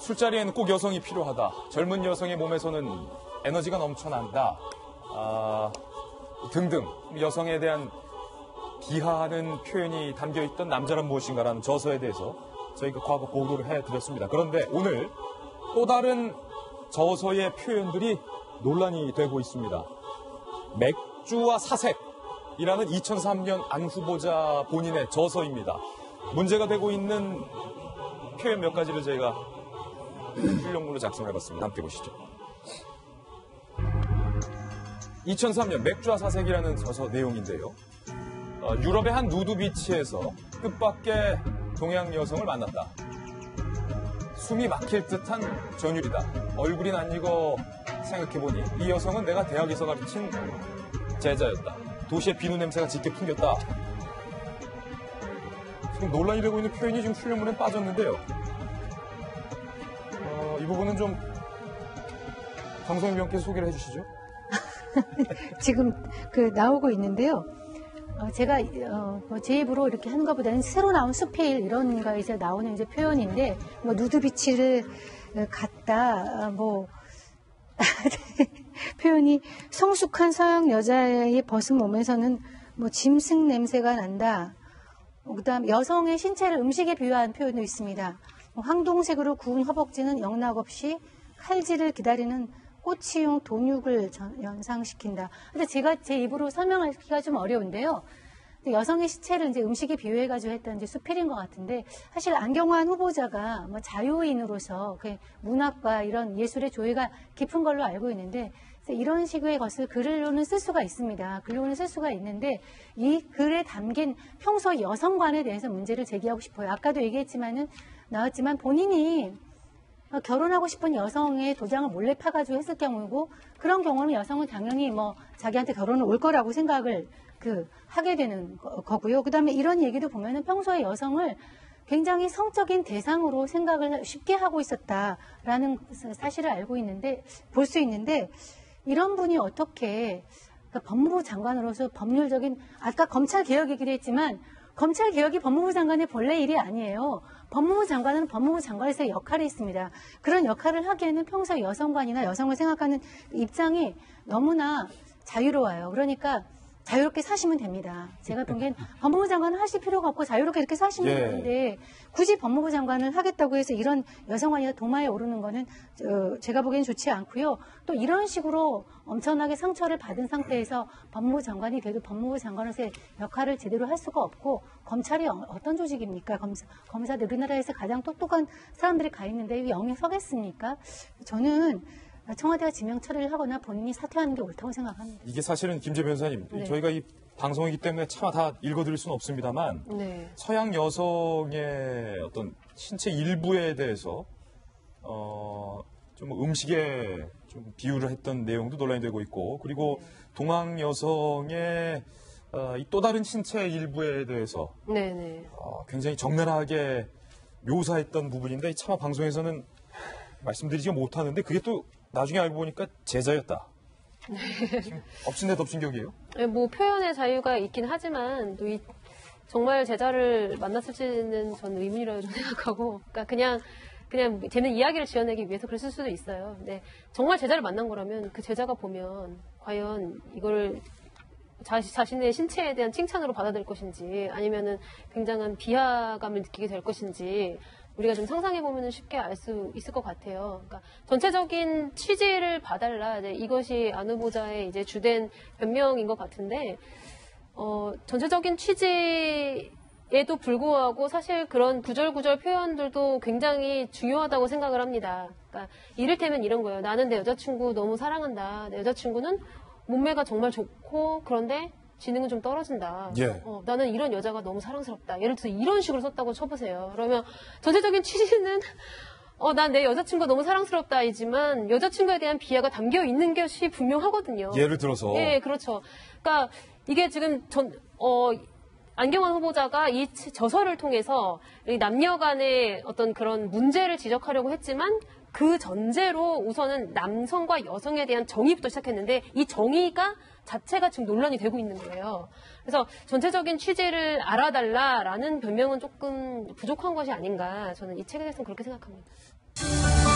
술자리에는 꼭 여성이 필요하다. 젊은 여성의 몸에서는 에너지가 넘쳐난다. 등등 여성에 대한 비하하는 표현이 담겨있던 남자란 무엇인가라는 저서에 대해서 저희가 과거 보도를 해드렸습니다. 그런데 오늘 또 다른 저서의 표현들이 논란이 되고 있습니다. 맥주와 사색이라는 2003년 안 후보자 본인의 저서입니다. 문제가 되고 있는 표현 몇 가지를 저희가 필력문으로 작성해봤습니다. 함께 보시죠. 2003년 맥주와 사색이라는 저서 내용인데요. 유럽의 한 누드비치에서 뜻밖의 동양 여성을 만났다. 숨이 막힐 듯한 전율이다. 얼굴이 낯익어 생각해보니 이 여성은 내가 대학에서 가르친 제자였다. 도시의 비누 냄새가 짙게 풍겼다. 지금 논란이 되고 있는 표현이 지금 출력문에 빠졌는데요. 이 부분은 좀 정성윤 위원께서 소개를 해주시죠. 지금 나오고 있는데요. 제가 제 입으로 이렇게 하는 것보다는 새로 나온 수필 이런 거에서 나오는 이제 표현인데 누드비치를 갔다 표현이 성숙한 서양 여자의 벗은 몸에서는 짐승 냄새가 난다. 그다음 여성의 신체를 음식에 비유한 표현도 있습니다. 황동색으로 구운 허벅지는 영락없이 칼질을 기다리는 꼬치용 돈육을 연상시킨다. 근데 제가 제 입으로 설명하기가 좀 어려운데요. 여성의 시체를 이제 음식에 비유해가지고 했던 이제 수필인 것 같은데, 사실 안경환 후보자가 자유인으로서 그 문학과 이런 예술의 조예가 깊은 걸로 알고 있는데, 이런 식의 것을 글로는 쓸 수가 있습니다. 글로는 쓸 수가 있는데, 이 글에 담긴 평소 여성관에 대해서 문제를 제기하고 싶어요. 아까도 나왔지만 본인이 결혼하고 싶은 여성의 도장을 몰래 파가지고 했을 경우고, 그런 경우는 여성은 당연히 자기한테 결혼을 올 거라고 생각을 하게 되는 거고요. 그 다음에 이런 얘기도 보면은 평소에 여성을 굉장히 성적인 대상으로 생각을 쉽게 하고 있었다라는 사실을 볼 수 있는데, 이런 분이 어떻게 법무부 장관으로서 법률적인, 아까 검찰 개혁 얘기를 했지만, 검찰 개혁이 법무부 장관의 본래 일이 아니에요. 법무부 장관은 법무부 장관에서의 역할이 있습니다. 그런 역할을 하기에는 평소 여성관이나 여성을 생각하는 입장이 너무나 자유로워요. 그러니까 자유롭게 사시면 됩니다. 제가 보기엔 법무부 장관을 하실 필요가 없고 자유롭게 이렇게 사시면 되는데, 굳이 법무부 장관을 하겠다고 해서 이런 여성관이나 도마에 오르는 거는 제가 보기엔 좋지 않고요. 또 이런 식으로 엄청나게 상처를 받은 상태에서 법무부 장관이 돼도 법무부 장관으로서의 역할을 제대로 할 수가 없고, 검찰이 어떤 조직입니까? 검사들, 우리나라에서 가장 똑똑한 사람들이 가 있는데 영에 서겠습니까? 저는 청와대가 지명 처리를 하거나 본인이 사퇴하는 게 옳다고 생각합니다. 이게 사실은 김재 변호사님, 저희가 이 방송이기 때문에 차마 다 읽어드릴 수는 없습니다만, 서양 여성의 어떤 신체 일부에 대해서 좀 음식에 좀 비유를 했던 내용도 논란이 되고 있고, 그리고 동양 여성의 이 또 다른 신체 일부에 대해서 굉장히 적나라하게 묘사했던 부분인데, 차마 방송에서는 말씀드리지 못하는데, 그게 또 나중에 알고 보니까 제자였다. 엎친데 덮친 격이에요? 표현의 자유가 있긴 하지만 또 정말 제자를 만났을지는 저는 의문이라고 생각하고, 그러니까 그냥 재밌는 이야기를 지어내기 위해서 그랬을 수도 있어요. 근데 정말 제자를 만난 거라면 그 제자가 보면 과연 이걸 자신의 신체에 대한 칭찬으로 받아들일 것인지, 아니면은 굉장한 비하감을 느끼게 될 것인지, 우리가 좀 상상해보면 쉽게 알 수 있을 것 같아요. 그러니까 전체적인 취지를 봐달라. 이것이 안 후보자의 이제 주된 변명인 것 같은데, 전체적인 취지에도 불구하고 사실 그런 구절구절 표현들도 굉장히 중요하다고 생각을 합니다. 그러니까 이를테면 이런 거예요. 나는 내 여자친구 너무 사랑한다. 내 여자친구는 몸매가 정말 좋고, 그런데 지능은 좀 떨어진다. 나는 이런 여자가 너무 사랑스럽다. 예를 들어서 이런 식으로 썼다고 쳐보세요. 그러면 전체적인 취지는 난 내 여자친구가 너무 사랑스럽다이지만 여자친구에 대한 비하가 담겨 있는 것이 분명하거든요. 예를 들어서. 네, 그렇죠. 그러니까 이게 지금 안경환 후보자가 이 저서를 통해서 남녀 간의 어떤 그런 문제를 지적하려고 했지만, 그 전제로 우선은 남성과 여성에 대한 정의부터 시작했는데, 이 정의가 자체가 지금 논란이 되고 있는 거예요. 그래서 전체적인 취지를 알아달라라는 변명은 조금 부족한 것이 아닌가 저는 이 책에 대해서는 그렇게 생각합니다.